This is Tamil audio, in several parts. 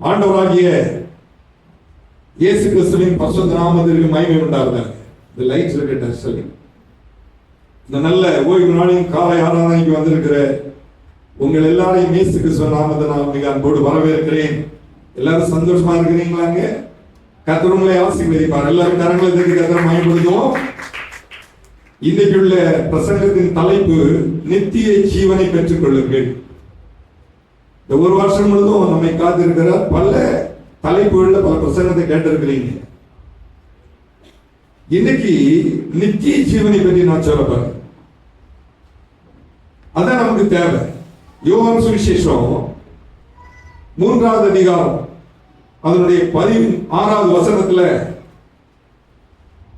ஆண்டவராகிய இயேசு கிறிஸ்துவின் பரிசுத்த நாமத்திற்கு மகிமை உண்டாவதாக. இந்த லைட்ஸ் இருக்கட்டும் சொல்லி இந்த நல்ல ஓய்வு நாளின் காலை ஆராதனைக்கு வந்திருக்கிற உங்கள் எல்லாரையும் இயேசு கிறிஸ்துவ நாமத்தை நான் மிக அன்போடு வரவேற்கிறேன். எல்லாரும் சந்தோஷமா இருக்கிறீங்களாங்க? கர்த்தர் உங்களை ஆசீர்வதிப்பார். எல்லாரும் கரங்களை தட்டி கர்த்தரை மகிமைப்படுத்துவோம். இன்றைக்குள்ள பிரசங்கத்தின் தலைப்பு நித்திய ஜீவனை பெற்றுக் கொள்ளுங்கள். இந்த ஒரு வருஷம் முழுதும் நம்மை காத்திருக்கிற பல தலைப்புகள்ல பல பிரசங்கத்தை கேட்டிருக்கிறீங்க. இன்னைக்கு நித்திய ஜீவனை பற்றி நான் சொல்ல போறேன். அதான் நமக்கு தேவை. யோவான் சுவிசேஷம் 3வது அதிகாரம் அதனுடைய 16வது வசனத்துல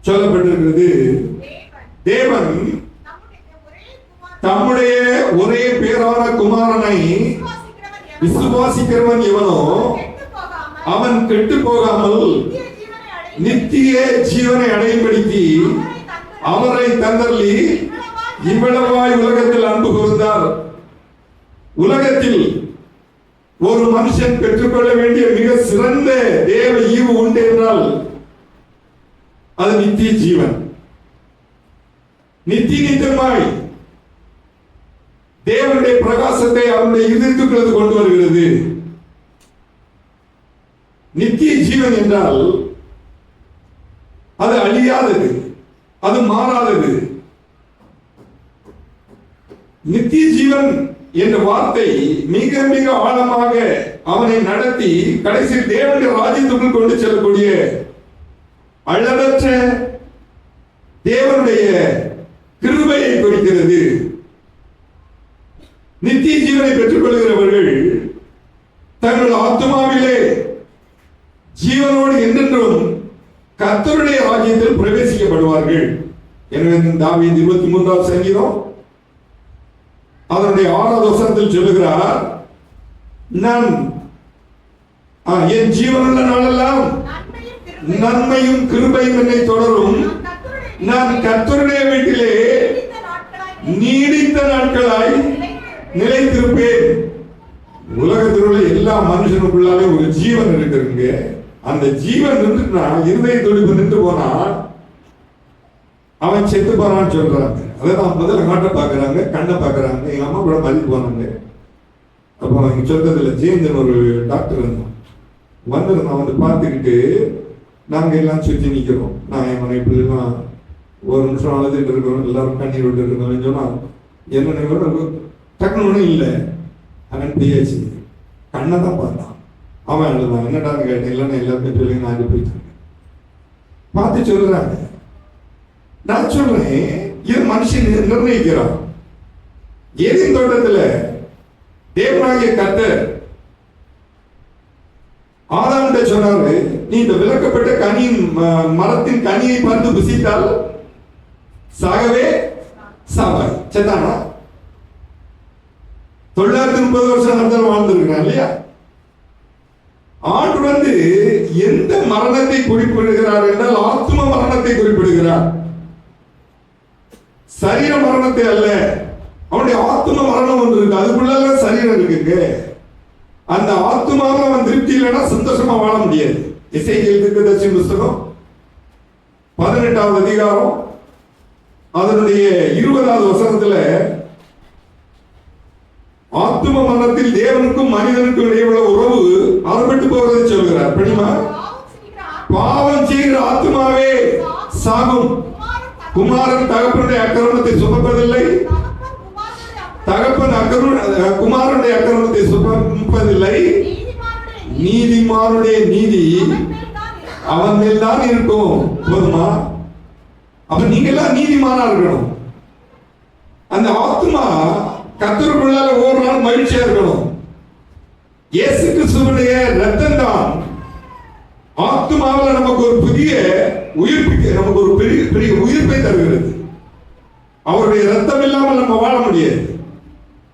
சொல்லப்பட்டிருக்கிறது, தேவன் தம்முடைய ஒரே பேரான குமாரனை விசுவாசிக்கிறவன் எவனோ அவன் கெட்டு போகாமல் நித்திய ஜீவனை அடையும்படிக்கு அவரை தந்தருளி இவ்வளவாய் உலகத்தில் அன்பு கூர்ந்தார். உலகத்தில் ஒரு மனுஷன் பெற்றுக்கொள்ள வேண்டிய மிக சிறந்த தேவ ஈவு உண்டு என்றால் அது நித்திய ஜீவன். நித்தியமாய் தேவனுடைய பிரகாசத்தை அவருடைய இதயத்துக்குள்ளது கொண்டு வருகிறது. நித்திய ஜீவன் என்றால் அது அழியாதது, அது மாறாதது. நித்திய ஜீவன் என்ற வார்த்தை மிக மிக ஆழமாக அவனை நடத்தி கடைசி தேவனுடைய ராஜ்யத்துக்குள் கொண்டு செல்லக்கூடிய அளவற்ற தேவனுடைய கிருபையை குறிக்கிறது. நித்திய ஜீவனை பெற்றுக் கொள்கிறவர்கள் தங்கள் ஆத்மாவிலே ஜீவனோடு என்றென்றும் கர்த்தருடைய ராஜ்யத்தில் பிரவேசிக்கப்படுவார்கள். எனவே தாவீது 23வது சங்கீதம் அதனுடைய 6வது வசனத்தில் சொல்லுகிறார், நான் என் ஜீவனுள்ள நாளெல்லாம் நன்மையும் கிருபையும் என்னை தொடரும், நான் கர்த்தருடைய வீட்டிலே நீடித்த நாட்களாய் நிலைத்திருப்பேன். உலகத்தில் உள்ள எல்லா மனுஷனுக்குள்ளாலே ஒரு ஜீவன் இருக்குங்க. அந்த ஜீவன் நின்றுனா, இருதய துடிப்பு நின்று போனா அவன் செத்து போறான்னு சொல்றாங்க. அதான் முதல்ல காட்ட பாக்குறாங்க, கண்ணை பாக்குறாங்க. எங்க அம்மா கூட மதித்து போனாங்க. அப்போ அவங்க சொல்றதுல ஜெயந்தன் ஒரு டாக்டர் இருந்தான், வந்திருந்தான். வந்து பார்த்துக்கிட்டு நாங்க எல்லாம் சுற்றி நிக்கிறோம். நான் என் மனை இப்படிலாம் ஒரு நிமிஷம் அழுதுட்டு இருக்கிறோம், எல்லாரும் கண்ணீர் விட்டு இருக்கோம் சொன்னா என்ன டக்குனு ஒன்றும் இல்லை. அவன் பேச்சு கண்ணை தான் பார்த்தான். அவன் அழுதான். என்னடான்னு கேட்டேன். இல்லைன்னா எல்லாருமே சொல்லி நான் போயிட்டு பார்த்து சொல்றாங்க. நான் சொல்றேன், இது மனுஷன் நிர்ணயிக்கிறான். ஏதேன் தோட்டத்துல தேவனாகிய கர்த்தர் ஆதாம்கிட்ட சொன்னாரு, நீ இந்த விலக்கப்பட்ட கனியின் மரத்தின் கனியை பார்த்து புசித்தால் சாகவே சாவாய். செத்தானா? 930 வருஷம் நடந்தாலும் வாழ்ந்துருக்கான் இல்லையா? ஆண்டு வந்து எந்த மரணத்தை குறிப்பிடுகிறார் என்றால் ஆத்ம மரணத்தை குறிப்பிடுகிறார். சரீர மரணத்தை அல்ல. அவனுடைய ஆத்ம மரணம் ஒன்று இருக்கு, அதுக்குள்ள சரீரம் இருக்குங்க. அந்த ஆத்மாவை அவன் திருப்தி இல்லைன்னா சந்தோஷமா வாழ முடியாது. எசேக்கியேல் தீர்க்கதரிசி புத்தகம் 18வது அதிகாரம் அதனுடைய 20வது வசனத்துல ஆத்ம மரணத்தில் தேவனுக்கும் மனிதனுக்கும் இடையே உள்ள உறவு அறுபட்டு போவதை சொல்கிறார். படிமா, பாவம் செய்கிற ஆத்மாவே சாகும், குமாரன் தகப்பனுடைய அக்கிரமத்தை சுமப்பதில்லை, தகப்பன் குமாரனுடைய அக்கிரமத்தை சுமப்பதில்லை, நீதிமானுடைய நீதி அவன் மேல் தான் இருக்கும். போதுமா? அப்ப நீங்க எல்லாம் நீதிமானா இருக்கணும். அந்த ஆத்மா கர்த்தருக்குள்ளால ஒவ்வொரு நாள் மகிழ்ச்சியா இருக்கணும். இயேசு கிறிஸ்துவுடைய ரத்தம் தான் ஆத்மாவில் நமக்கு ஒரு புதிய உயிர்ப்பிக்க, நமக்கு ஒரு பெரிய உயிர்ப்பை தருகிறது. அவருடைய ரத்தம் இல்லாமல் நம்ம வாழ முடியாது.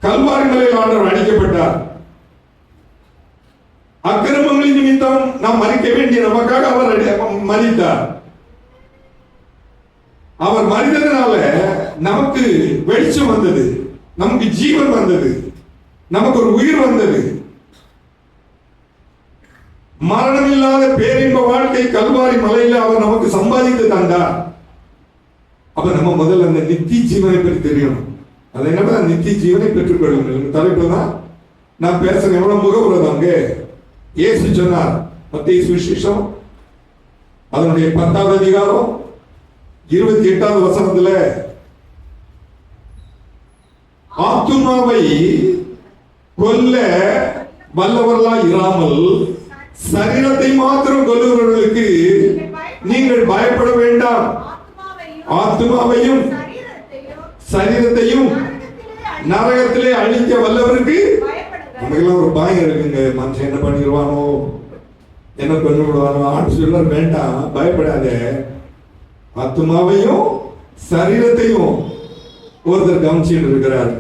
கல்வாரி மலையில் ஆண்டவர் அடிக்கப்பட்டார். அக்கிரமங்களின் நிமித்தம் நாம் மறிக்க வேண்டிய நமக்காக அவர் மரித்தார். அவர் மனிதனால நமக்கு வெளிச்சம் வந்தது, நமக்கு ஜீவன் வந்தது, நமக்கு ஒரு உயிர் வந்தது. மரணமில்லாத பேரின்ப வாழ்க்கை கல்வாரி மலையில அவர் நமக்கு சம்பாதித்து தந்தார். அப்ப நம்ம முதல்ல அந்த நித்திய ஜீவனை பற்றி தெரியணும். அது என்னன்னா நித்திய ஜீவனை பெற்றுக்கொள்ளுங்கள் தலைப்பு தான் நான் பேசுறேன். எவ்வளவு முகவுறது அங்கே இயேசு சொன்னார். மத்தேயு சுவிசேஷம் அதனுடைய 10வது அதிகாரம் 28வது வசனத்துல, ஆத்துமாவை கொல்ல வல்லவர்களாய் இராமல் சரீரத்தை மாத்திரம் கொல்லுகிறவர்களுக்கு நீங்கள் பயப்பட வேண்டாம். ஆத்துமாவையும் சரீரத்தையும் நரகத்திலே அழிக்க வல்லவருக்கு. நமக்கெல்லாம் ஒரு பயம் இருக்குங்க, மனுஷன் என்ன பண்ணிடுவானோ, என்ன கொண்டு விடுவானோ. ஆண்டு சொல்ல வேண்டாம், பயப்படாத. ஆத்துமாவையும் சரீரத்தையும் ஒருத்தர் கவனிச்சுட்டு இருக்கிறார்.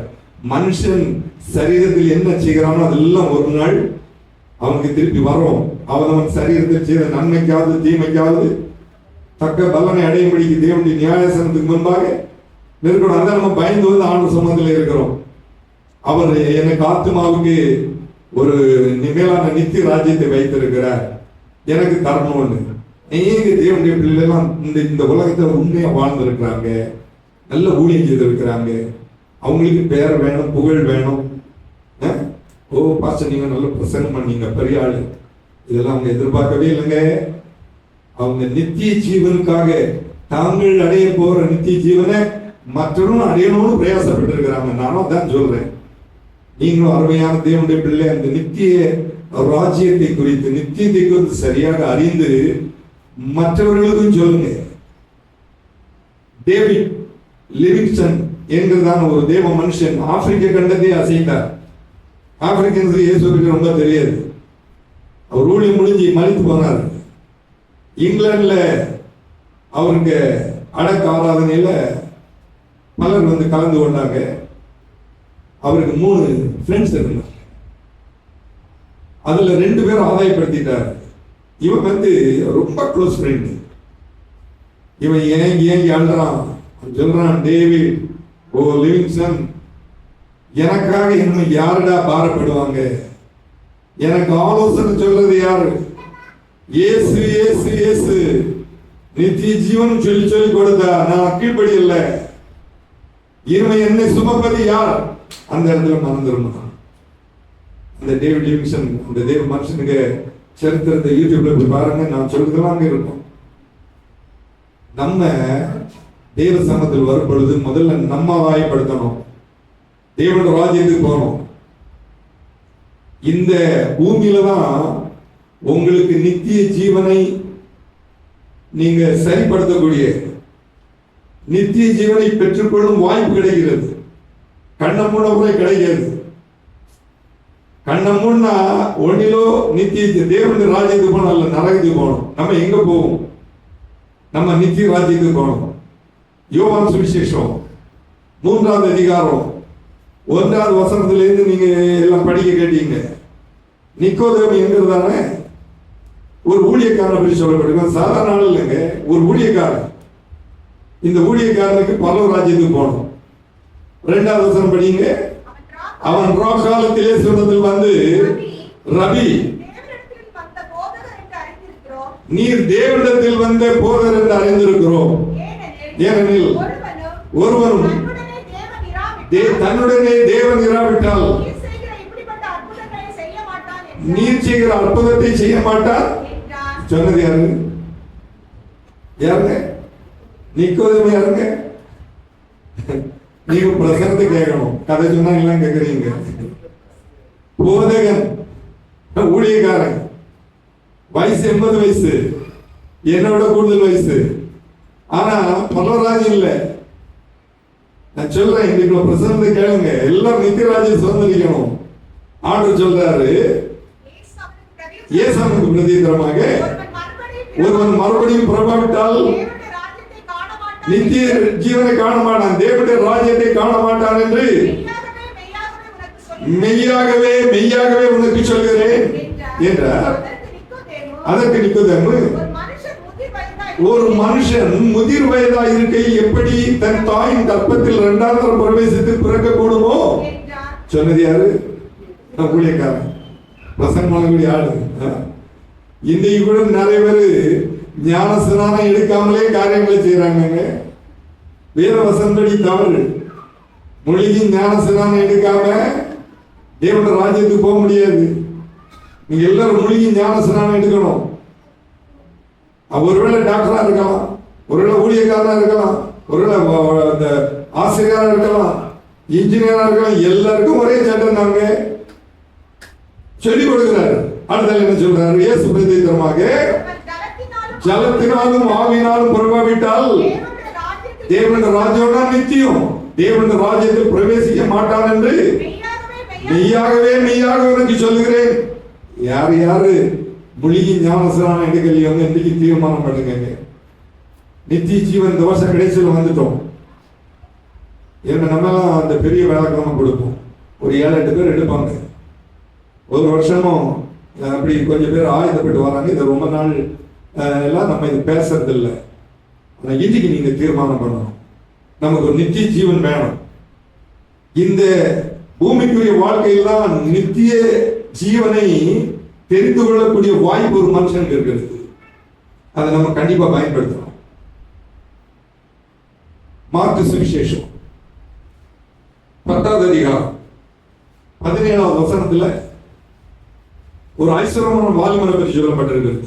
மனுஷன் சரீரத்தில் என்ன செய்கிறானோ அதெல்லாம் ஒரு நாள் அவனுக்கு திருப்பி வரும். அவன் சரீரத்தில் செய்த நன்மைக்காவது தீமைக்காவது தக்க பலனை அடையும்படிக்கு தேவனுடைய நியாயசனத்துக்கு முன்பாக இருக்கணும். அதான் நம்ம பயந்து வந்து ஆண்டு சம்பந்தத்தில் இருக்கிறோம். அவர் எனக்கு ஆத்மாவுக்கு ஒரு மேலான நித்திய ராஜ்யத்தை வைத்திருக்கிறார், எனக்கு தரணும்னு. நீங்க தேவனுடைய பிள்ளைலாம் இந்த உலகத்துல உண்மையா வாழ்ந்து இருக்கிறாங்க, நல்ல ஊழியம் செய்து இருக்கிறாங்க. அவங்களுக்கு பேர் வேணும், புகழ் வேணும். ஓ பாஸ்டர் நீங்க நல்ல பிரசங்கம் பண்ணீங்க, பெரிய ஆளு, இதெல்லாம் அவங்க எதிர்பார்க்கவே இல்லைங்க. அவங்க நித்திய ஜீவனுக்காக தாங்கள் அடைய போற நித்திய ஜீவனை மற்றவரும் அடையணும்னு பிரயாசப்பட்டு இருக்கிறாங்க. நானும் தான் சொல்றேன், நீங்களும் அருமையான தேவனுடைய பிள்ளை அந்த நித்திய ராஜ்யத்தை குறித்து நித்தியத்தை குறித்து சரியாக அறிந்து மற்றவர்களுக்கும் சொல்லுங்க. டேவிட் லிவிங்ஸ்டன் என்கிறதான ஒரு தேவ மனுஷன் ஆப்பிரிக்க கண்டத்தை அசைந்தார். ஆப்பிரிக்கன்ஸ் இயேசுக்கு ரொம்ப தெரியாது. அவர் ஊழியம் முடிஞ்சு மறித்து போனார். இங்கிலாந்துல அவருக்கு அடக்க ஆராதனையில பலர் வந்து கலந்து கொண்டாங்க. அவருக்கு 3 ஃப்ரெண்ட்ஸ் இருந்தார். அதுல 2 பேரும் ஆதாயப்படுத்திட்டார். இவன் வந்து ரொம்ப க்ளோஸ் ஃப்ரெண்ட். இவன் ஏங்கி அழுறான், சொல்றான், டேவிட், ஓ லிவிங்ஸ்டன், எனக்காக இன்னும் யாருடா பாரப்படுவாங்க? எனக்கு ஆலோசனை சொல்றது யாரு? இயேசு இயேசு இயேசு நித்திய ஜீவன் சொல்லி சொல்லி கொடுத்தா நான் கீழ்படி இல்ல. இனிமே என்னை சுமப்பது யார்? அந்த இடத்துல மறந்துடணும். அந்த டேவிட் லிவிங்ஸ்டன் அந்த தேவ மனுஷனுக்கு சரித்திரத்தை யூடியூப்ல போய் பாருங்க, நான் சொல்றதெல்லாம் அங்க இருக்கும். நம்ம தேவ சமத்தில் வரும் பொழுது முதல்ல நம்ம வாய்ப்படுத்தணும், தேவனுடைய ராஜ்யத்துக்கு போகணும். இந்த பூமியில தான் உங்களுக்கு நித்திய ஜீவனை நீங்க சரிப்படுத்தக்கூடிய நித்திய ஜீவனை பெற்றுக்கொள்ளும் வாய்ப்பு கிடைக்கிறது. கண்ண மூட முறை கிடைக்காது. கண்ண மூடனா ஒன்னிலோ நித்திய தேவனுடைய ராஜ்யத்துக்கு போகணும், அல்ல நரகத்துக்கு போகணும். நம்ம எங்க போவோம்? நம்ம நித்திய ராஜ்யத்துக்கு போகணும். யோவான் சுவிசேஷம் 3வது அதிகாரம் 1வது வசனத்திலிருந்து நீங்க எல்லாம் படிக்க கேட்டீங்க. நிக்கோதேமு என்கிறதானே ஒரு ஊழியக்காரனை பற்றி சொல்லப்படுங்க. சாதாரண ஆள் இல்லைங்க, ஒரு ஊழியக்காரன். இந்த ஊழியக்காரனுக்கு பரலோக ராஜ்யத்துக்கு போகணும். 2வது வசனம் படிங்க. அவன் காலத்திலே சொன்னதில் வந்து, ரபி, நீர் தேவனிடத்தில் வந்த போதர் என்று அறிந்திருக்கிறோம். ஏனெனில் ஒருவனும் தன்னுடனே தேவன் இராவிட்டால் நீர் செய்கிற அற்புதத்தை செய்ய மாட்டார். சொன்னது யாரு? யாருங்க? நிக்கோதேமு யாருங்க? நீங்க பிரசங்கத்தை கேட்கணும், கதை சொன்னா எல்லாம் கேட்கறீங்க. போதகன், ஊழியக்காரன், வயசு 80 வயசு, என்னோட கூடுதல் வயசு. ஆனா பரலோகராஜ்யம் இல்லை. நான் சொல்றேன், இன்னைக்கு பிரசங்கத்தை கேளுங்க, எல்லாரும் நித்தியராஜ்யம் சுதந்திரிக்கணும். ஆண்டவர் சொல்றாரு, இயேசுவுக்கு பிரதித்திரமாக ஒருவன் மறுபடியும் புறப்பட்டால் நித்திய ஜீவனை காண மாட்டான், தேவனுடைய ராஜ்யத்தை காண மாட்டான் என்று மெய்யாகவே மெய்யாகவே உனக்கு சொல்கிறேன் என்றார். அதற்கு நிக்கோதேமு, ஒரு மனுஷன் முதிர் வயதா இருக்கை எப்படி தன் தாயின் கர்ப்பத்தில் 2வது தரம் பிரவேசித்து பிறக்க கூடுமோ? சொன்னது யாரு? ஊழியக்காரன், பிரசங்கமான ஆளு. இன்னைக்கு கூட நிறைய பேர் ஞான ஸ்நானம் எடுக்காமலே காரியங்களை செய்யறாங்க. வேத வசனப்படி தவறு. மொழிக்கு ஞான ஸ்நானம் எடுக்காம தேவனுடைய ராஜ்யத்துக்கு போக முடியாது. நீங்க எல்லாரும் மொழிக்கு ஞான ஸ்நானம் எடுக்கணும். ஒருவேளை டாக்டரா இருக்கலாம், ஒருவேளை ஊழியக்காரனா இருக்கலாம், ஒருவேளை ஆசிரியரா இருக்கலாம், இன்ஜினியரா இருக்கலாம். எல்லாருக்கும் ஒரே சட்டம் தாங்க சொல்லிக் கொடுக்கிறாரு. அடுத்த என்ன சொல்றாரு? இயேசு பிரதித்திரமாக ஜலத்தினாலும் ஆவியினாலும் பிறவாவிட்டால் தேவனுடைய ராஜ்யம் நித்தியம், தேவனுடைய ராஜ்யத்தில் பிரவேசிக்க மாட்டான் என்று மெய்யாகவே மெய்யாக உனக்கு சொல்லுகிறேன். யாரு யாரு மொழிக்கு ஞானஸ்நானம் எடுக்கலையோ இன்னைக்கு தீர்மானம் பண்ணுங்க. நித்திய ஜீவன் இந்த வருஷம் கடைசியில் வந்துட்டோம். ஏன்னா நம்மளாம் அந்த பெரிய விளக்கமா கொடுப்போம். ஒரு 7-8 பேர் எடுப்பாங்க. ஒரு வருஷமும் அப்படி கொஞ்சம் பேர் ஆயுதப்பட்டு வராங்க. இது ரொம்ப நாள் எல்லாம் நம்ம இது பேசுறது இல்லை. ஆனால் இன்னைக்கு நீங்க தீர்மானம் பண்ணணும், நமக்கு ஒரு நித்திய ஜீவன் வேணும். இந்த பூமிக்குரிய வாழ்க்கையில் தான் நித்திய ஜீவனை தெரிந்து கொள்ளக்கூடிய வாய்ப்பு ஒரு மனுஷனுக்கு இருக்கிறது. அதை நம்ம கண்டிப்பா பயன்படுத்தணும். மார்க்கு சுவிசேஷம் 10வது அதிகாரம் 17வது வசனத்துல ஒரு ஐஸ்வரமான வாலிபனை பற்றி சொல்லப்பட்டிருக்கிறது.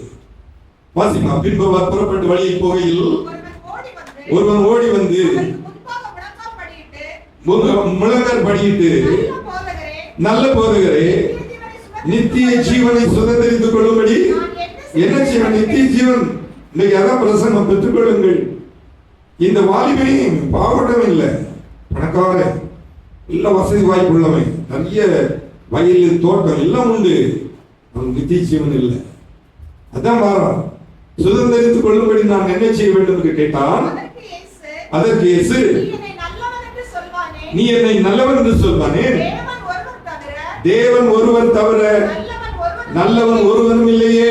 வாசிமா. பின்பு புறப்பட்டு வழியில் போகையில் ஒருவன் ஓடி வந்து முழங்கால் படியிட்டு, நல்ல போதகரே, நித்திய ஜீவனை சுதந்திரித்துக் கொள்ளும்படி என்ன செய்யணும்? நித்திய ஜீவன் இன்னைக்கு அதான் பிரசங்கம், பெற்றுக் கொள்ளுங்கள். இந்த வாலிபனே பாவட்டம் இல்லை, பணக்கார, எல்லா வசதி வாய்ப்பு உள்ளவன், நிறைய வயல் தோட்டம் எல்லாம் உண்டு. அவன் நித்திய ஜீவன் இல்லை. அதான் வாரம் சுதந்திரித்துக் கொள்ளும்படி நான் என்ன செய்ய வேண்டும் என்று கேட்டான். அதற்கு இயேசு, நீ என்னை நல்லவன் என்று சொல்வானே, தேவன் ஒருவர் தவிர நல்லவன் ஒருவனும் இல்லையே.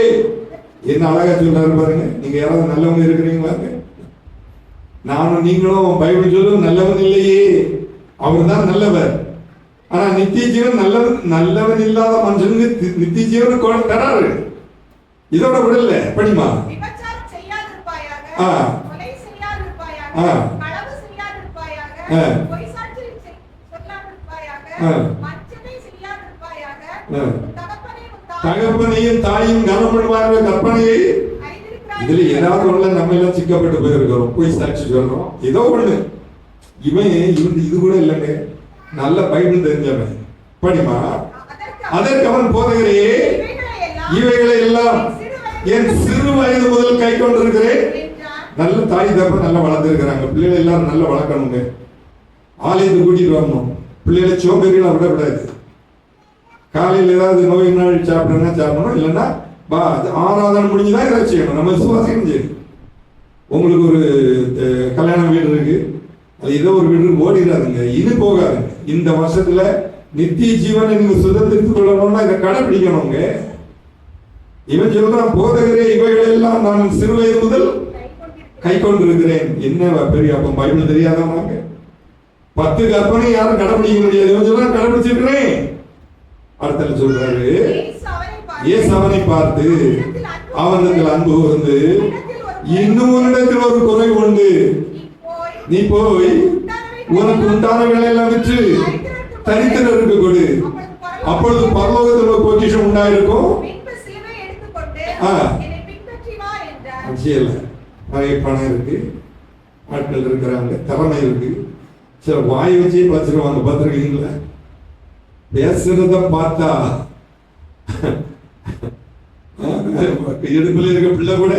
என்ன அழகா சொல்றாரு பாருங்க. நீங்க யாராவது நல்லவங்க இருக்கிறீங்களா? நானும் நீங்களும் பைபிள் சொல்லும் நல்லவன் இல்லையே, அவர் தான் நல்லவர். ஆனா நித்திய ஜீவன் நல்லவன் இல்லாத மனுஷனுக்கு நித்திய ஜீவன் தராரு. இதோட விடல. படிமா. தகப்பனையும் தாயும் கனம் பண்ணுவார்கள் கற்பனையை. இதுல ஏதாவது ஒண்ணு நம்ம எல்லாம் சிக்கப்பட்டு போயிருக்கிறோம், போய் சாட்சி சொல்றோம். ஏதோ ஒண்ணு இவன் இது கூட இல்லைங்க, நல்ல பைபிள் தெரிஞ்சவன். படிமா. அதற்கு அவன், போதகரே, இவைகளை எல்லாம் என் சிறு வயது முதல் கை கொண்டிருக்கிறேன். நல்ல தாய் தப்ப நல்லா வளர்ந்துருக்கிறாங்க. பிள்ளைகளை எல்லாரும் நல்லா வளர்க்கணுங்க. ஆலயத்துக்கு கூட்டிட்டு வரணும். பிள்ளைகளை சோம்பேறிகளா விடக்கூடாது. காலையில் ஏதாவது நோய் நாள் சாப்பிடணும், இல்லைன்னா ஆராதனை முடிஞ்சுதான் ஏதாவது செய்யணும். நம்ம விசுவாசம் செய்யணும். உங்களுக்கு ஒரு கல்யாண வீடு இருக்கு, அது ஏதோ ஒரு வீடு ஓடிடாதுங்க, இது போகாதுங்க. இந்த வருஷத்துல நித்திய ஜீவனை நீங்க சுதந்திரித்துக் கொள்ளணும்னா இதை கடைபிடிக்கணுங்க. இவன் சொல்றான், போதகரே, இவைகள் எல்லாம் நான் சிறு வயது முதல் கை கொண்டிருக்கிறேன். என்ன பெரிய அப்ப பைபிள் தெரியாதவங்க? 10 கற்பனை யாரும் கடைபிடிக்க முடியாது. இவன் சொல்றான், கடைபிடிச்சிருக்கிறேன். அடுத்த சொல்றாரு, இயேசு அவனை பார்த்து அவனிடத்தில் அன்பு கூர்ந்து, இன்னும் உன்னிடத்தில் ஒரு குறை உண்டு. நீ போய் உனக்கு உண்டான வேலையெல்லாம் விற்று தரித்திரருக்கு கொடு, அப்பொழுது பரலோகத்தில் ஒரு பொக்கிஷம் உண்டாயிருக்கும். நிறைய பணம் இருக்கு, ஆட்கள் இருக்கிறாங்க, திறமை இருக்கு. சில வாய் வச்சே பச்சிருவாங்க. பார்த்துருக்கீங்களா? பேசுறத பார்த்தா இடுப்புல இருக்க பிள்ளை கூட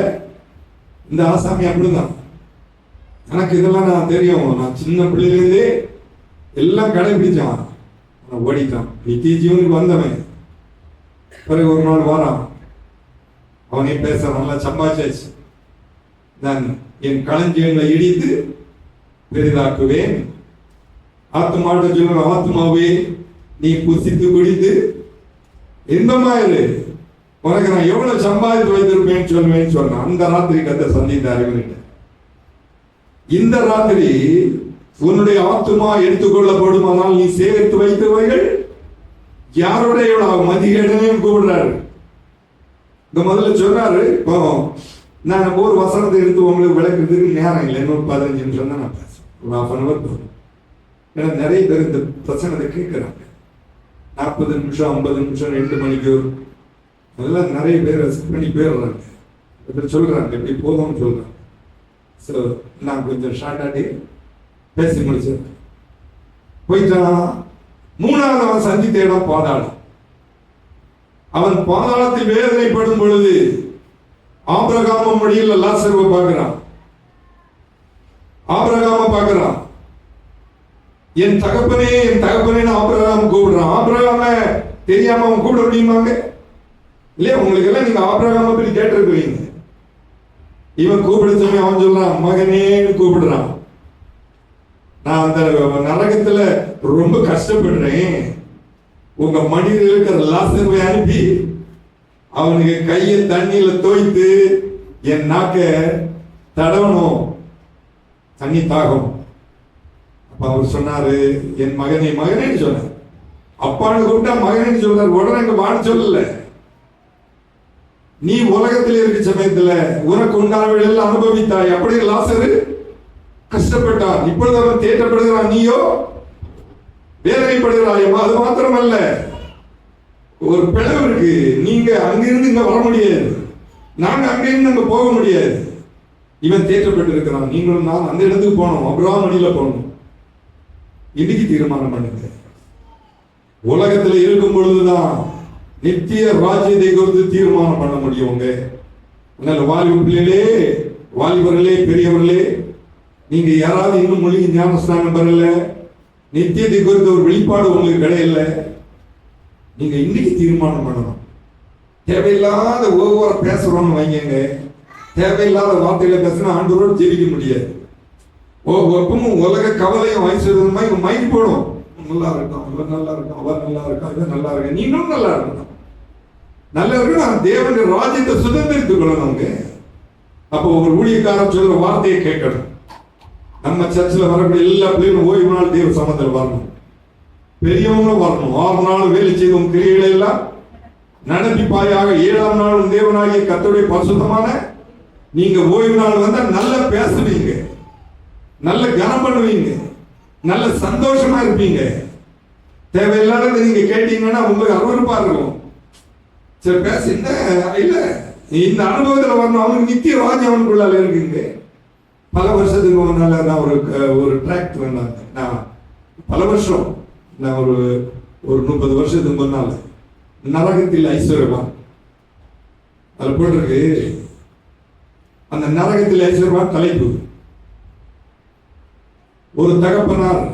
இந்த ஆசாமி அப்படிதான். எனக்கு இதெல்லாம் நான் தெரியும். நான் சின்ன பிள்ளையிலேருந்தே எல்லாம் கடைபிடிச்சான். ஓடிட்டான். நித்திய ஜீவனுக்கு வந்தவன். பிறகு ஒரு நாள் வாரான். அவனே பேச நல்லா சம்பாதிச்சாச்சு. நான் என் களஞ்சியங்களை இடித்து பெரிதாக்குவேன். ஆத்மாட்ட சொல்லுவேன், ஆத்மாவே, நீ புசித்து குடித்து இன்பமாயிரு, உனக்கு நான் எவ்வளவு சம்பாதித்து வைத்திருப்பேன்னு சொல்லுவேன்னு சொன்னான். அந்த ராத்திரி கத்தை சந்தித்தார் இவன்கிட்ட. இந்த ராத்திரி உன்னுடைய ஆத்மா எடுத்துக்கொள்ளப்படுமானால் நீ சேகரித்து வைத்தவைகள் யாருடைய மதிகேடனையும் கூப்பிடுறாரு. இந்த முதல்ல சொன்னாரு, இப்போ நான் ஒரு வசனத்தை எடுத்து உங்களுக்கு விளக்குறதுக்கு நேரம் இல்லை, இன்னொரு 15 நிமிஷம் தான் நான் பேசுவேன், ஒரு 1/2 hour போதும். ஏன்னா நிறைய பேர் இந்த பிரச்சனை கேட்குறாங்க, 40 நிமிஷம் 50 நிமிஷம் 2 மணிக்கு அதெல்லாம் நிறைய பேர் பண்ணி போயிடுறாங்க, சொல்றாங்க இப்படி போதும்னு சொல்றாங்க. ஸோ நான் கொஞ்சம் ஷார்ட்டாடி பேசி முடிச்சேன். போயிட்டான். 3வது அவன் சந்தித்த இடம் பாதாளம். அவன் பாதாளத்தில் வேதனைப்படும் பொழுது ஆபிரகாம மடியில் லாசருவை பார்க்கிறான். ஆபிரகாம பார்க்கிறான். என் தகப்பனே என் தகப்பனே ஆபிரகாம் கூப்பிடுறான். ஆபிரகாம தெரியாம அவன் கூப்பிட முடியுமாங்க? இல்லையா? உங்களுக்கு எல்லாம் நீங்க ஆபிரகாம பற்றி கேட்டிருக்கிறீங்க. இவன் கூப்பிட சொல்லி அவன் சொல்றான், மகனே கூப்பிடுறான். நான் அந்த நரகத்துல ரொம்ப கஷ்டப்படுறேன், உங்க மடியில் இருக்கிற லாசருவை அனுப்பி அவனுக்கு கையை தண்ணியில தோய்த்து என் நாக்க தடவணும், தண்ணி தாகம். அப்ப அவர் சொன்னாரு, என் மகனே மகனேன்னு சொன்னார். அப்பான்னு கூப்பிட்டா மகனேன்னு சொல்றாரு. உடனே அங்க வான்னு சொல்லல. நீ உலகத்தில் இருக்க சமயத்துல உனக்கு உண்டானவர்கள் அனுபவித்தாய். அப்படி லாசரு கஷ்டப்பட்டார். இப்பொழுது அவன் தேற்றப்படுகிறான், நீயோ வேதனைப்படுகிறாய். அது மாத்திரமல்ல, ஒரு பிளவு இருக்கு. நீங்க அங்கிருந்து இங்க வர முடியாது, நாங்க அங்கிருந்து அங்க போக முடியாது. இவன் தேற்றப்பட்டு இருக்கிறான். நீங்களும் நான் அந்த இடத்துக்கு போனோம், அப்ரஹாம் வழியில போனோம். இன்னைக்கு தீர்மானம் பண்ணுங்க. உலகத்துல இருக்கும் பொழுதுதான் நித்திய ராஜ்யத்தை குறித்து தீர்மானம் பண்ண முடியுங்க. அதனால வாலிப பிள்ளைகளே, வாலிபர்களே, பெரியவர்களே, நீங்க யாராவது இன்னும் மொழிக்கு ஞானஸ்தானம் பெறல, நித்தியத்தை குறித்த ஒரு வெளிப்பாடு உங்களுக்கு கிடையல, நீங்க இன்னைக்கு தீர்மானம் பண்ணணும். தேவையில்லாத ஒவ்வொரு பேசுறோம்னு வைங்க, தேவையில்லாத வார்த்தைகளை பேசினா ஆண்டவரோடு ஜெபிக்க முடியாது. எப்பவும் உலக கவலையும் வயசுமா இவங்க மைண்ட் போடும். நல்லா இருக்கும், இவன் நல்லா இருக்கும், அவர் நல்லா இருக்கும், இவன் நல்லா இருக்கு, நீங்களும் நல்லா இருக்கணும். நல்லா இருக்கணும், தேவனுடைய ராஜ்யத்தை சுதந்திரித்துக் கொள்ளணும். அப்போ ஒரு ஊழியக்காரன் சொல்ற வார்த்தையை கேட்கணும். நம்ம சர்ச்சில் வரக்கூடிய எல்லா பிள்ளைகளும் ஓய்வு நாள் தேவ சமத்தில் வரணும், பெரியவங்களும் வரணும். 6 நாள் வேலை செய்வோம், கிரியைகளை எல்லாம் நடப்பிப்பாயாக 7ஆம் நாள் தேவனாகிய கர்த்தருடைய பரிசுத்தமான நீங்க ஓய்வு நாள் வந்தா நல்லா பேசுவீங்க, நல்ல கனம் பண்ணுவீங்க, நல்ல சந்தோஷமா இருப்பீங்க. தேவையில்லாத நீங்க கேட்டீங்கன்னா உங்களுக்கு அருவருப்பா இருக்கும். சரி பேச இல்ல, இந்த அனுபவத்தில் வரணும். அவனுக்கு நித்திய ராஜ்யம் அவனுக்குள்ளால இருக்குங்க. பல வருஷத்துக்கு முன்னால நான் ஒரு டிராக்ட் வேண்டாங்க. நான் பல வருஷம், நான் ஒரு 30 வருஷத்துக்கு முன்னால நரகத்தில் ஐஸ்வர்யவான் அதுல போட்டிருக்கு. அந்த நரகத்தில் ஐஸ்வர்யவான் தலைப்பு. ஒரு தகப்பனார்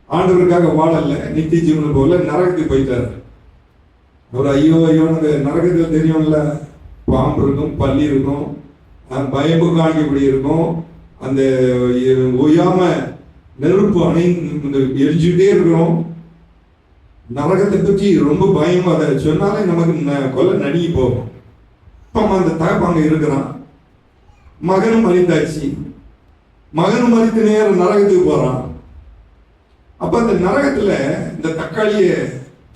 ஆண்டவருக்காக வாழல, நித்திய ஜீவனம் போல நரகத்துக்கு போயிட்டாரு. ஒரு ஐயோ ஐயோன்னு நரகத்தில் தெரியும்ல, பாம்பு இருக்கும், பள்ளி இருக்கும், பயம்பு காணிக்கப்படி இருக்கும், அந்த ஓயாம நெருப்பு எரிஞ்சுக்கிட்டே இருக்கிறோம். நரகத்தை பற்றி ரொம்ப பயம். அதை சொன்னாலே நமக்கு கொல்ல நடுங்கி போகும். இப்போ அந்த தகப்பாங்க இருக்கிறான். மகனும் மறித்தாச்சு. மகனும் மறித்த நேரம் நரகத்துக்கு போறான். அப்ப அந்த நரகத்துல இந்த தக்காளிய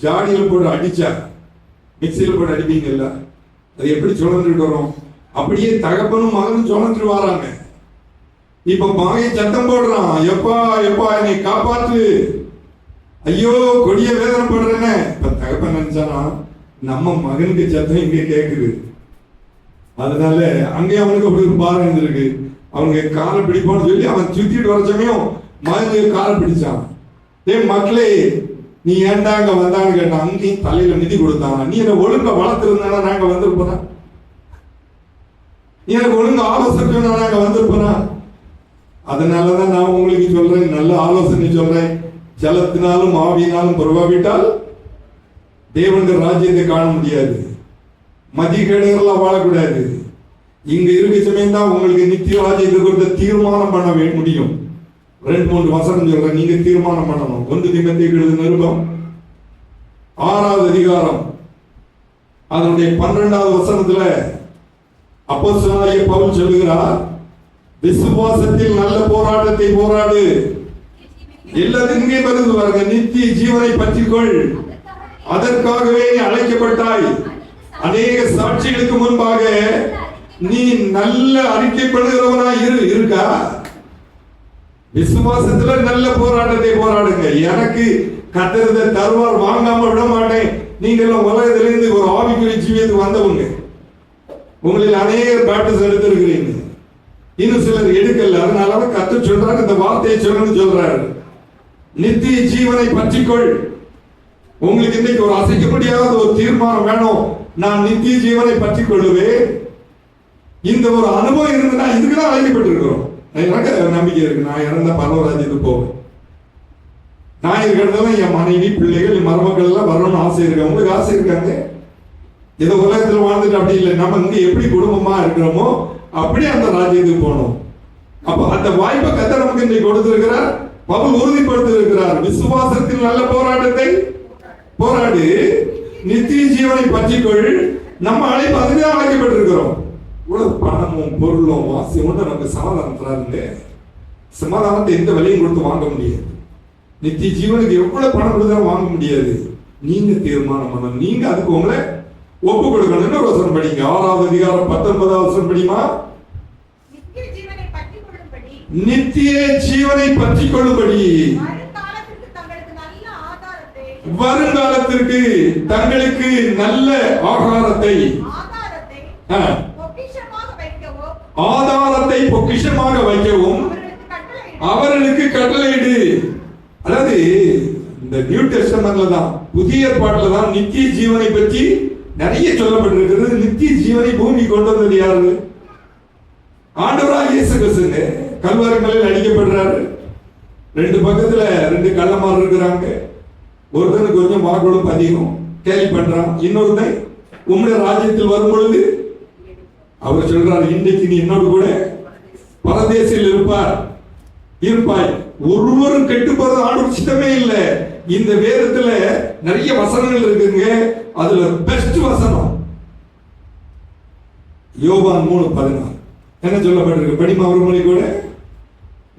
ஜாடியில போட்டு அடிச்சா, மிக்சியில போட்டு அடிப்பீங்கல்ல, அது எப்படி சுழந்துட்டு வரும், அப்படியே தகப்பனும் மகனும் சுழந்துட்டு வராங்க. இப்ப மகன் சத்தம் போடுறான், எப்பா எப்பா என்னை காப்பாற்று, ஐயோ கொடிய வேதனை படுறேன்னு. இப்ப தகப்பன் நினைச்சானா, நம்ம மகனுக்கு சத்தம் இங்க கேக்குது, அதனால அங்கே அவனுக்கு அப்படி ஒரு பாரம் இருந்திருக்கு. அவங்க காலை பிடிப்பான்னு சொல்லி அவன் சுத்திட்டு வர சமயம் மகனுக்கு காலை பிடிச்சான். மக்களே நீ ஏன்டா அங்க வந்தான்னு கேட்டான். அங்கேயும் தலையில மிதி கொடுத்தான். நீ என்ன ஒழுங்க வளர்த்திருந்தா நாங்க வந்திருப்போனா, நீ எனக்கு ஒழுங்கு ஆலோசனை நாங்க வந்திருப்போனா. அதனாலதான் நான் உங்களுக்கு சொல்றேன், நல்ல ஆலோசனை சொல்றேன். ஜலத்தினாலும் ஆவியினாலும் பிரபாவிட்டால் தேவனுடைய ராஜ்யத்தை காண முடியாது. மதிகேடுகள்லாம் வாழக்கூடாது. இங்க இருக்க சமயம் தான் உங்களுக்கு நித்திய ராஜ்யத்தை குறித்த தீர்மானம் பண்ண முடியும். 2-3 வசனம் சொல்றேன், நீங்க தீர்மானம் பண்ணணும். 1 தீமோத்தேயு நிருபம் 6வது அதிகாரம் அதனுடைய 12வது வசனத்துல அப்போஸ்தலனாகிய பவுல் சொல்லுகிறார், விசுவாசத்தில் நல்ல போராட்டத்தை போராடு, எல்லாத்தையும் இங்கே வருது பாருங்க, நித்திய ஜீவனை பற்றிக்கொள், அதற்காகவே நீ அழைக்கப்பட்டாய், அநேக சாட்சிகளுக்கு முன்பாக நீ நல்ல அறிக்கைப்படுகிறவனா இருக்கா? விசுவாசத்துல நல்ல போராட்டத்தை போராடுங்க. எனக்கு கத்தரதை தருவார், வாங்காம விட மாட்டேன். நீங்கள் உலகத்திலிருந்து ஒரு ஆவிக்குரிய ஜீவியத்துக்கு வந்தவங்க. உங்களில் அநேகர் பேப்டிஸ்ட் எடுத்திருக்கிறீங்க, இன்னும் சிலர் எடுக்கல. அதனால கர்த்தர் சொல்றாரு, இந்த வார்த்தையை சொல்லணும்னு சொல்றாரு. நித்திய ஜீவனை பற்றிக்கொள். உங்களுக்கு இன்னைக்கு ஒரு அசைக்க முடியாத ஒரு தீர்மானம் வேணும். நான் நித்திய ஜீவனை பற்றி கொள்ளுவேன். இந்த ஒரு அனுபவம் இருந்ததுன்னா இதுக்குதான் அழைக்கப்பட்டிருக்கிறோம். எனக்கு நம்பிக்கை இருக்கு, நான் இறந்த பரவராஜ்யத்துக்கு போவேன். நான் இருக்கிறதெல்லாம் என் மனைவி, பிள்ளைகள், என் மருமக்கள் எல்லாம் வரணும்னு ஆசை இருக்கு. உங்களுக்கு ஆசை இருக்காங்க? ஏதோ உலகத்தில் வாழ்ந்துட்டு அப்படி இல்லை. நம்ம இங்க எப்படி குடும்பமா இருக்கிறோமோ அப்படி அந்த ராஜ்யத்துக்கு போகணும். அப்ப அந்த வாய்ப்பை கர்த்தர் நமக்கு இன்னைக்கு கொடுத்திருக்கிறார். பவுல் உறுதிப்படுத்தி இருக்கிறார், விசுவாசத்தில் நல்ல போராட்டத்தை போராடு, நித்திய ஜீவனை பற்றிக்கொள். நம்ம அழைப்பு அதுதான் அழைக்கப்பட்டிருக்கிறோம். இவ்வளவு பணமும் பொருளும் வாசியும் ஒன்று நமக்கு சமாதானம் தராதுங்க. சமாதானத்தை எந்த விலையும் கொடுத்து வாங்க முடியாது. நித்திய ஜீவனுக்கு எவ்வளவு பணம் கொடுத்தாலும் வாங்க முடியாது. நீங்க தீர்மானம் பண்ணணும், நீங்க அதுக்கு உங்களை ஒப்பு கொடுக்கணும்னு ஒரு வசனம் படிங்க. 6வது அதிகாரம் 19வது வசனம் படிமா. நித்திய ஜீவனை பற்றி கொள்ளும்படி வருங்காலத்திற்கு தங்களுக்கு நல்ல ஆகாரத்தை பொக்கிஷமாக வைக்கவும் அவர்களுக்கு கட்டளையிடு. அதாவது இந்த நியூ டெஸ்டமென்ட்ல தான், புதிய ஏற்பாட்டுல தான் நித்திய ஜீவனை பற்றி நிறைய சொல்லப்பட்டிருக்கிறது. நித்திய ஜீவனை பூமி கொண்டு வந்தது யாரு? ஆண்டவராகிய இயேசு கிறிஸ்துங்க. கல்வாரி மலையில் அடிக்கப்படுறாரு. 2 பக்கத்துல 2 கள்ளமார் இருக்கிறாங்க. ஒருத்தனுக்கு கொஞ்சம் வாக்குகளும் அதிகம் கேள்வி பண்றான். இன்னொருத்தன் உம்முடைய ராஜ்யத்தில் வரும் பொழுது அவர் சொல்றாரு, இன்றைக்கு நீ என்னோடு கூட பரதேசில் இருப்பாய். ஒருவரும் கெட்டு போறது ஆண்டவர் சித்தமே இல்லை. இந்த வேதத்துல நிறைய வசனங்கள் இருக்குங்க. அதுல பெஸ்ட் வசனம் யோவான் 3:16 என்ன சொல்லப்பட்டிருக்கு படிமா ஒரு மொழி கூட.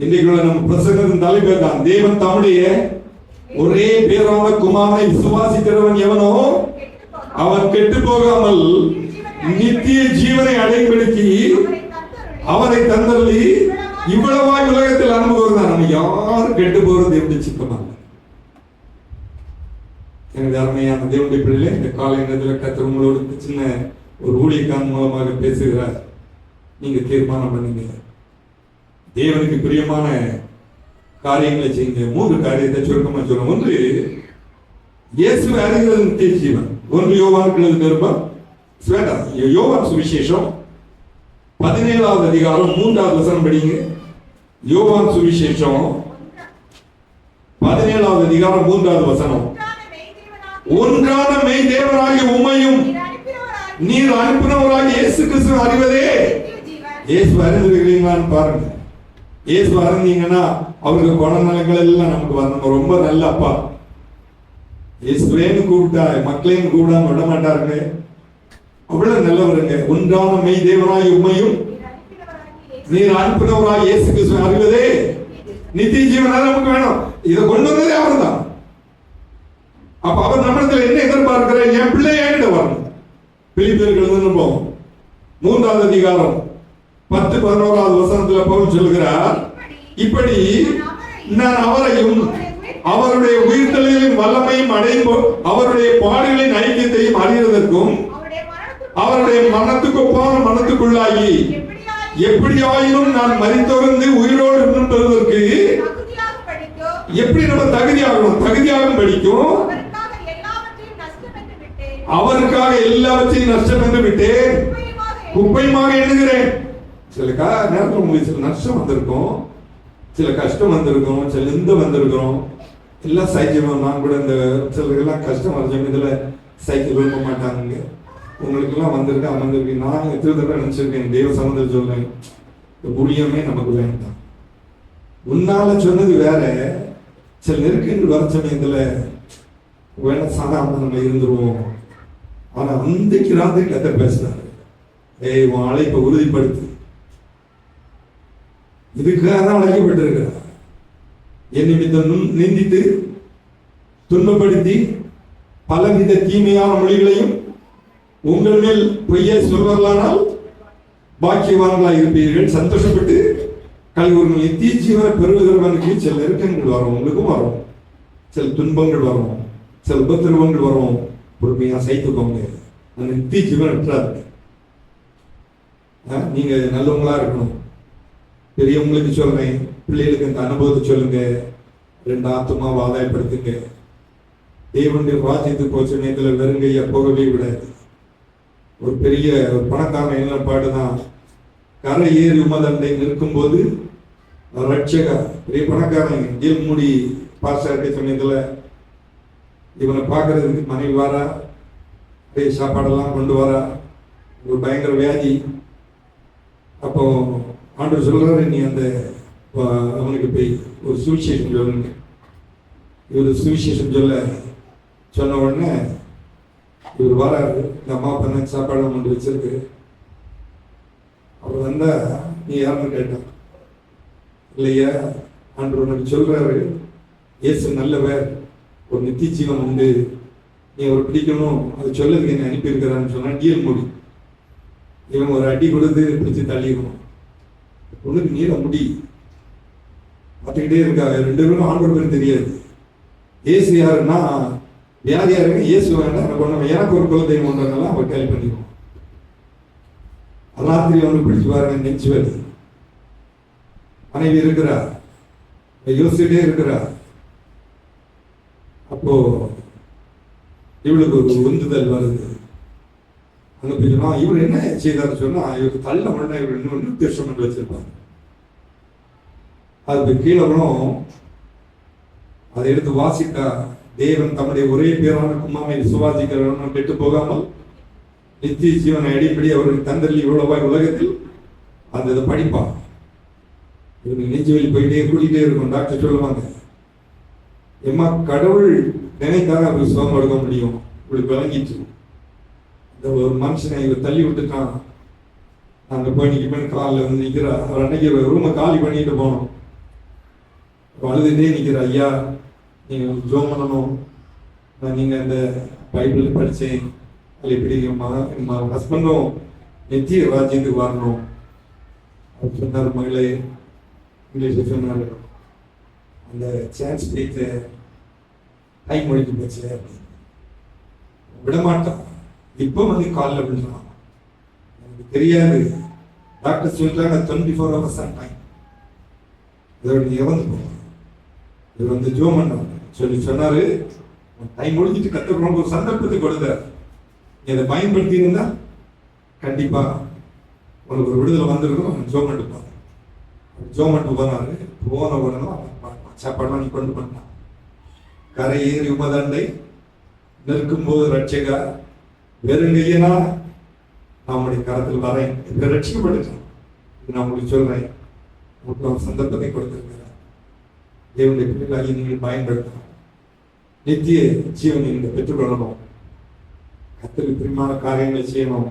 இன்றைக்கு நம்ம பிரசங்கத்தின் தலைப்பே தான், தேவன் தம்முடைய ஒரே பேரான குமாரனை விசுவாசிக்கிறவன் எவனோ அவன் கெட்டு போகாமல் நித்திய ஜீவனை அடைபடுத்தி அவரை தந்தள்ளி இவ்வளவாய் உலகத்தில் அனுபவம் தான். நம்ம யாரும் கெட்டு போறது எப்படி சித்தமாக. எனது அருமையான தேவனுடைய பிள்ளைகளே, இந்த காலை நேரத்தில் கர்த்தர் உங்களோடு சின்ன ஒரு ஊழியக்காரன் மூலமாக பேசுகிறார். நீங்க தீர்மானம் பண்ணுங்க, தேவனுக்கு பிரியமான காரியங்களை செய்யுங்க. 3 காரியத்தை சுருக்கமா சொல்லுவோம். 1, இயேசுவை அறிகிறது நித்திய ஜீவன். 1 யோவான் நிருபம் யோவான் சுவிசேஷம் 17வது அதிகாரம் 3வது வசனம் படிங்க. யோவான் சுவிசேஷம் 17வது அதிகாரம் 3வது வசனம். ஒன்றான மெய் தேவனாகிய உம்மையும் நீர் அனுப்பினவராகிய இயேசு கிறிஸ்து அறிவதே. இயேசு அறிந்திருக்கிறீங்களான்னு பாருங்க. இயேசு அறிந்தீங்கன்னா அவருக்கு குணநலங்கள் எல்லாம் நமக்கு வரணும். ரொம்ப நல்ல அப்பா. இயேசுவேன்னு கூப்பிட்டா மக்களையும் கூப்பிடாம விட மாட்டாருங்க. அவ்வளவு நல்லவருங்க. ஒன்றான மெய் தேவனாகிய உம்மையும் நீர் அனுப்பினவராகிய இயேசு கிறிஸ்து அறிவதே நித்திய ஜீவன் நமக்கு வேணும். இதை கொண்டு வந்ததே அவர் தான். அப்ப அவர் நம்மளத்துல என்ன எதிர்பார்க்கிறார்? என் பிள்ளை என்கிட்ட வரணும். பிலிப்பியர்கள் 3வது அதிகாரம் 10-11வது வசனத்துல பவுல் சொல்கிறார், இப்படி நான் அவரையும் அவருடைய உயிர்த்தெழுதலின் வல்லமையும் அடையும் அவருடைய பாடுகளின் ஐக்கியத்தையும் அறிவதற்கும் அவருடைய மனத்துக்கு ஒப்பான மனத்துக்குள்ளாகி எப்படியாயினும் நான் மரித்தொருந்து உயிரோடு இருப்பதற்கு எப்படி நம்ம தகுதியாகும் படிக்கும். அவருக்காக எல்லாவற்றையும் நஷ்டம் என்று விட்டேன், குப்பையுமாக எண்ணுகிறேன். சில நேரத்தில் உங்களுக்கு சில நஷ்டம் வந்திருக்கும், சில கஷ்டம் வந்திருக்கும், சில நிந்தம் வந்திருக்கிறோம். எல்லாம் சைக்கிள். நான் கூட இந்த சிலருக்கெல்லாம் கஷ்டம் வர சமயத்துல சைக்கிள் விரும்ப மாட்டாங்க. உங்களுக்கு எல்லாம் வந்திருக்கு அமர்ந்திருக்கு. நான் எத்தனை தடவை நினைச்சிருக்கேன், தேவ சமுதிரம் சொல்றேன், இந்த புண்ணியமே நமக்கு வேண்டாம். உன்னால சொன்னது வேற. சில நெருக்கங்கள் வர சமயத்துல வேணா சாதாரண நம்ம இருந்துருவோம். ஆனா அன்றைக்கு ராத்திரி கத்த பேசினாரு, உன் அழைப்பை உறுதிப்படுத்து. இதுக்காக தான் அழைக்கப்பட்டிருக்கிறார். என் நிமித்தம் நிந்தித்து துன்பப்படுத்தி பலவித தீமையான மொழிகளையும் உங்கள் மேல் பொய்யை சொல்வார்களானால் பாக்கியவான்களாக இருப்பீர்கள், சந்தோஷப்பட்டு கல்விகள். நித்திய ஜீவனை பெறுகிறவனுக்கு சில நெருக்கங்கள் வரும், உங்களுக்கும் வரும், சில துன்பங்கள் வரும், சில உபத்திரவங்கள் வரும். பொறுமையா சைத்துக்கோங்க. அந்த நித்திய ஜீவன் விட்டுறாரு. நீங்க நல்லவங்களா இருக்கணும். பெரியவங்களுக்கு சொல்றேன், பிள்ளைகளுக்கு இந்த அனுபவத்தை சொல்லுங்க. 2 ஆத்துமாவை ஆதாயப்படுத்துங்க. தேவனுடைய ராஜ்யத்துக்கு போச்ச நேரத்தில் வெறுங்கையா போகவே விடாது. ஒரு பெரிய ஒரு பணக்காரன் என்ன பாடுதான், கரை ஏறி உமதண்டை நிற்கும் போது ரட்சகா, பெரிய பணக்காரன் ஜெயில் மூடி பாஸ்டா இருக்க சமயத்துல இவனை பார்க்கறதுக்கு மனைவி வாரா, சாப்பாடெல்லாம் கொண்டு வரா. ஒரு பயங்கர வியாதி. அப்போ ஆண்டவர் சொல்றாரு, நீ அந்த அவனுக்கு போய் ஒரு சுவிசேஷம் சொல்லுங்க. இவர் சுவிசேஷம் சொன்ன உடனே இவர் வராரு. இந்த அம்மா பண்ண சாப்பாடு கொண்டு வச்சிருக்கு. அவர் வந்தா, நீ யாருன்னு கேட்டான். இல்லையா, ஆண்டவர் உனக்கு சொல்றாரு, இயேசு நல்லவர், ஒரு நித்திய ஜீவன் உண்டு, நீ அவர் பிடிக்கணும், அது சொல்லதுக்கு என்ன அனுப்பியிருக்கிறான்னு சொன்னா டீல் முடி. இவன் ஒரு அடி கொடுத்து பிடிச்சி தள்ளிடணும். உனக்கு நீள முடி பார்த்துக்கிட்டே இருக்கா. 2 பேரும் ஆண்டவர் பேர் தெரியாது. இயேசு யாருன்னா வியாதியா இருக்கு, இயேசு வேண்டாம் எனக்கு ஒண்ணு, எனக்கு ஒரு குலதெய்வம் ஒன்றனால அவன் கேள்வி பண்ணிடுவோம். ராத்திரி வந்து பிடிச்சு பாருங்க, நெஞ்சு வலி. மனைவி இருக்கிறா, யோசிச்சுட்டே இருக்கிறா. அப்போ இவளுக்கு ஒரு உந்துதல் வருது. அங்க போய் சொன்னா, இவர் என்ன செய்தார் சொன்னா, இவருக்கு தள்ள உடனே இவர் இன்னொன்று திருஷம் வச்சிருப்பாங்க. அது கீழே விழும். அதை எடுத்து வாசித்தா, தேவன் தம்முடைய ஒரே பேரான குமாரனை விசுவாசிக்கிறவன் கெட்டு போகாமல் நித்திய ஜீவனை அடிப்படி அவருக்கு தந்தல்லி இவ்வளவாய் உலகத்தில் அந்த இதை படிப்பான். இவனுக்கு நெஞ்சு வெளி போயிட்டே கூட்டிகிட்டே இருக்கும். டாக்டர் சொல்லுவாங்க, எம்மா கடவுள் நினைத்தாங்க அவருக்கு சுகம் கொடுக்க முடியும். இப்படி விளங்கிட்டு இந்த ஒரு மனுஷனை இவர் தள்ளி விட்டுட்டான். அங்க போய் நிற்க காலில் வந்து நிற்கிறா. அவர் அன்னைக்கு ரூமை காலி பண்ணிட்டு போனோம். அழுதுட்டே நிற்கிற, ஐயா நீங்க ஜோம் பண்ணணும், நீங்க அந்த பைபிள் படிச்சேன், அது எப்படி ஹஸ்பண்டும் நித்திய ராஜ்யத்துக்கு வரணும். அவர் சொன்னார், மகளே, இங்கிலீஷ் சொன்னார், அந்த சான்ஸ் கிடைத்த டைம் முடிஞ்சு போச்சு அப்படின்னு விடமாட்டான். இப்போ வந்து காலில் விழுறான். எனக்கு தெரியாது, டாக்டர் சொல்லிட்டாங்க 24 hours டைம், இதோட நீ இறந்து போவான். இவர் வந்து ஜோம் பண்ணார் சொன்னாரு, டைம் முடிஞ்சிட்டு கத்துக்கிறோம், ஒரு சந்தர்ப்பத்தை கொடுத்தார். நீ அதை பயன்படுத்தி இருந்தா கண்டிப்பா உனக்கு ஒரு விடுதலை வந்துருக்கும். ஜோம் பண்ணிட்டு ஜோம் பண்ணிட்டு போனாரு. போன உடனே சாப்பாடுலாம் நீ கொண்டு பண்ணான். கரை ஏறி உமதண்டை நிற்கும் போது ரட்சகா, வெறுங்கையனா நம்முடைய கரத்தில் வரேன். இதை ரட்சிக்கப்பட்டுட்டான். இது நான் உங்களுக்கு சொல்றேன். உங்களுக்கு சந்தர்ப்பத்தை கொடுத்திருக்கிறேன். தேவனுடைய பிள்ளைகளாகி நீங்கள் பயன்படுத்தணும். நித்திய ஜீவனை நீங்கள் பெற்றுக்கொள்ளணும். கர்த்தருக்கு பிரியமான காரியங்களை செய்யணும்.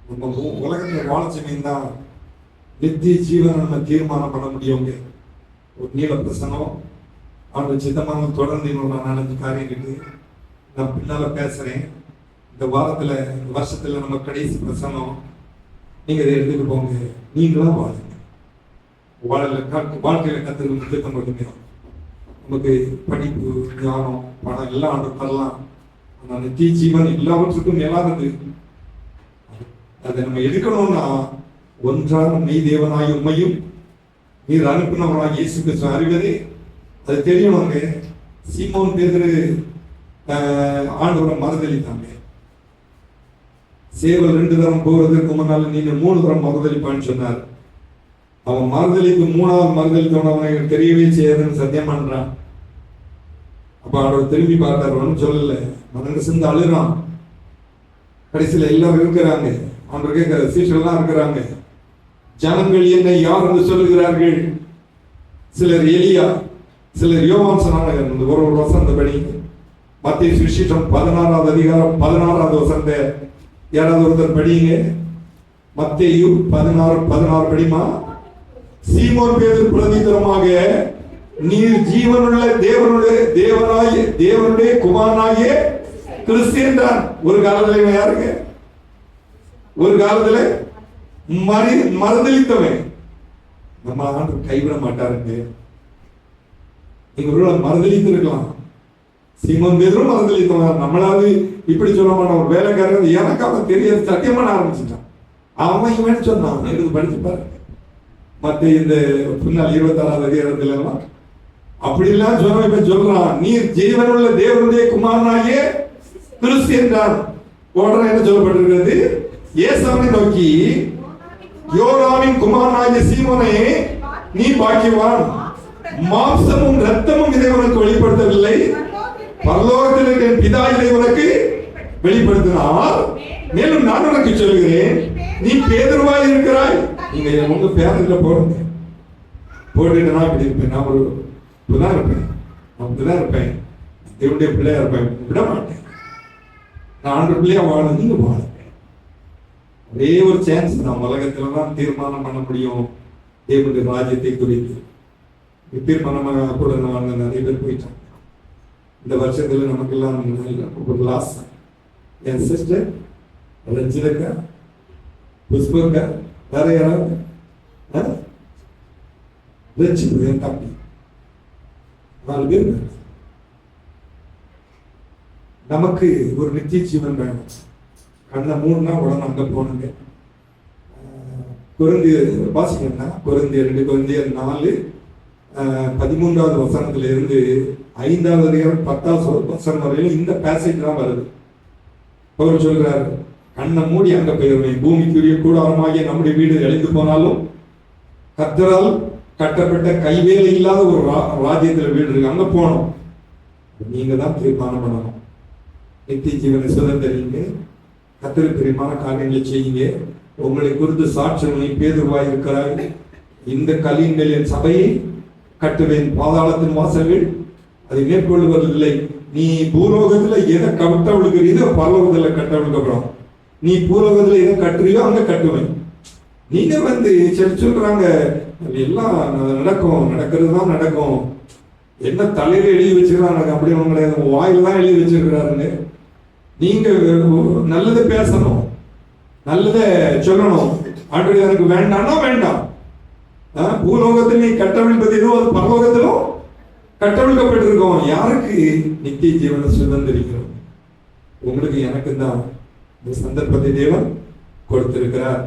நம்ம உலகத்தில் வாழ சமயம் நித்திய ஜீவனை நம்ம தீர்மானம் பண்ண முடியுங்க. ஒரு நீல பிரசனம் அவனுடைய சித்தமாக தொடர்ந்து இன்னொரு 4-5 காரியம் இருக்கு. நான் பின்னால பேசுறேன். இந்த வாரத்துல, இந்த வருஷத்துல நம்ம கடைசி பிரசனம். நீங்க இதை எடுத்துட்டு போங்க. நீங்களும் வாழுங்க. வாழ்க்கையில கத்துக்கு முக்கியத்துவம் கொடுங்க. நமக்கு படிப்பு, ஞானம், பணம் எல்லாம் ஆண்டு தரலாம். ஆனா நித்திய ஜீவன் எல்லாவற்றுக்கும் மேலானது. அதை நம்ம எடுக்கணும்னா ஒன்றான மெய் தேவனாய் உண்மையும் நீர் அனுப்பினவராக இயேசு கிறிஸ்து அறிவதே அது தெரியணுங்க. சீமோன் பேதுரு ஆண்டவரை மறுதளித்தாங்க. சேவல் 2 தரம் போகிறதுக்கு முன்னால நீங்க 3 தரம் மறுதளிப்பான்னு சொன்னார். அவன் மறுதளிக்கு 3வது மறுதளித்தவன் அவனை தெரியவே செய்யாதுன்னு சத்தியம் பண்றான். அப்ப அவரோட திரும்பி பார்த்தார். ஒன்றும் சொல்லல, மனங்க சிந்து அழுறான். கடைசியில எல்லாரும் இருக்கிறாங்க. அவன் கேட்கிற சீஷர்கள்லாம் இருக்கிறாங்க. ஜனங்கள் என்னை யார் என்று சொல்லுகிறார்கள்? சிலர் எலியா, சிலர் யோவான் சொன்னாங்க. ஒரு வசந்தபடி மத்திய சுவிசேஷம் 16வது அதிகாரம் 16வது வசந்த யாராவது ஒருத்தர் படிங்க. மத்தேயு 16:16 படிமா. சீமோன் பேதுரு பிரதிதரமாக, நீர் ஜீவனுள்ள தேவனுடைய குமாரனாகிய கிறிஸ்டியன் தான். ஒரு காலத்துல இவன் யாருங்க? ஒரு காலத்துல மறுதளித்தவன். நம்ம ஆண்டு கைவிட மாட்டாருங்க. நீங்க ஒரு மறுதளித்து இருக்கலாம். சீமோன் பேதுரு மறுதளித்தவன். நம்மளாவது இப்படி சொல்ல மாட்டான். ஒரு வேலைக்காரன் எனக்கு அவன் தெரியாது சத்தியமான ஆரம்பிச்சுட்டான். அவன் இவன் சொன்னான். எனக்கு படிச்சு பாருங்க. மத்த இந்த பின்னால் 26வது அதிகாரத்துல எல்லாம் அப்படிலாம் சொன்ன. இப்ப சொல்றான், நீர் ஜீவனுள்ள தேவனுடைய குமாரனாகிய கிறிஸ்து என்றான். உடனே என்ன சொல்லப்பட்டிருக்கிறது? ஏசாவை நோக்கி, யோனாவின் குமாரனாகிய சீமோனே, நீ பாக்கியவான், மாம்சமும் இரத்தமும் இதை உனக்கு வெளிப்படுத்தவில்லை, பரலோகத்தில் இருக்கிற பிதா இதை உனக்கு வெளிப்படுத்தினார். மேலும் நான் உனக்கு சொல்கிறேன், நீ பேதுருவாய் இருக்கிறாய். நீங்க உங்க பேரத்துல போடுங்க. போட்டுட்டு நான் இப்படி இருப்பேன். நான் ஒரு இப்பதான் இருப்பேன். நான் இப்படிதான் இருப்பேன். தேவனுடைய பிள்ளையா இருப்பேன். விட மாட்டேன். நான் ஆண்டு பிள்ளையா வாழ. நீங்க வாழ. ஒரே ஒரு சான்ஸ் நான் உலகத்துல தான் தீர்மானம் பண்ண முடியும். தேவனுடைய ராஜ்யத்தை குறித்து தீர்மானமாக கூட வாழ்ந்த நிறைய பேர் போயிட்டாங்க. இந்த வருஷத்துல நமக்கெல்லாம் ஒரு லாஸ். என் சிஸ்டர் ரஞ்சிதக்கா, புஷ்பக்கா, வேற யாராவது என் தம்பி 4 பேர். நமக்கு ஒரு நித்திய ஜீவன் வேணும். கண்ணை மூணுனா உடனே அங்க போனுங்க. கொரிந்தியர் வாசிக்கணும்னா கொரிந்தியர் 2 கொரிந்தியர் 4:13வது வசனத்துல இருந்து 5வது அதிகாரம் 10வது வசனம் வரையிலும் இந்த பேசேஜ் தான் வருது. அவர் சொல்றாரு, கண்ணை மூடி அங்க போயிருவேன். பூமிக்குரிய கூடாரமாகிய நம்முடைய வீடு அழிந்து போனாலும் கர்த்தரால் கட்டப்பட்ட கைவேலை இல்லாத ஒரு ராஜ்யத்துல வீடு இருக்கு. அங்க போனோம். நீங்க தான் தீர்மானம் பண்ணணும். நித்திய ஜீவனை சுதந்திரிங்க. கர்த்தருக்கு பிரியமான காரியங்களை செய்யுங்க. உங்களை குறித்து சாட்சிகளை பேதுருவாய் இருக்கிறாய். இந்த கல்லின் மேல் என் சபையை கட்டுவேன், பாதாளத்தின் வாசல்கள் அதை மேற்கொள்வதில்லை. நீ பூலோகத்துல எதை கட்டவிழுக்கிறீதோ பரலோகத்துல கட்டவிழுக்கப்படும். நீ பூலோகத்துல எதை கட்டுறியோ அங்க கட்டுவேன். நீங்க சொல்றாங்க எல்லாம் நடக்கும், நடக்கிறது தான் நடக்கும். என்ன தலையில எழுதி வச்சிருக்காங்க அப்படி ஒண்ணு கிடையாது. வாயில தான் எழுதி வச்சிருக்கிறாருங்க. நீங்க நல்லதை பேசணும், நல்லதை சொல்லணும். ஆண்டு எனக்கு வேண்டாம்னா வேண்டாம். பூலோகத்தில் நீ கட்டவிழ்ப்பது எதுவும் அது பரலோகத்திலும் கட்டவிழ்க்கப்பட்டிருக்கோம். யாருக்கு? நித்திய ஜீவனை சுதந்திரிக்கிறோம். உங்களுக்கு எனக்கு தான் இந்த சந்தர்ப்பத்தை தேவன் கொடுத்திருக்கிறார்.